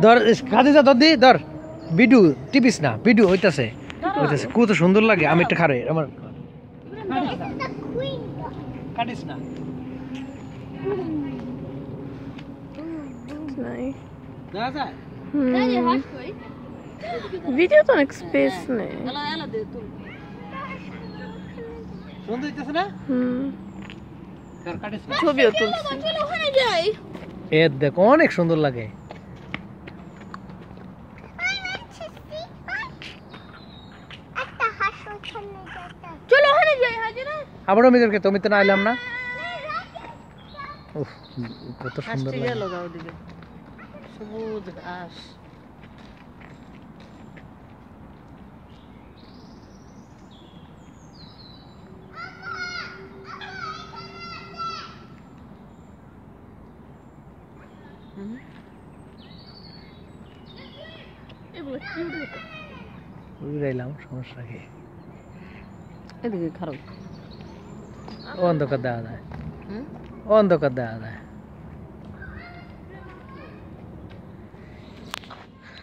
ধর খাদিজা ধর দি ধর ভিডিও টিপিস না ভিডিও হইতাছে কত সুন্দর লাগে আমি একটা খারে আমার কাটিস না দেখা যায় ভিডিও তো অনেক স্পেস নেই সুন্দর হইতাছে না কাটিস না ছবিও তুলছি এ দেখো অনেক সুন্দর লাগে চলো ওখানে যাই হাজিরা আবারও মিদেরকে তুমি তো না আইলাম না উফ কত সুন্দর লাগে গেল গাও দিকে সবুজ ঘাস এগুলো কি উড়াইলাম সমস্যা কি এদিকে খারাপ অন্ধকার দেওয়া যায় অন্ধকার দেওয়া যায়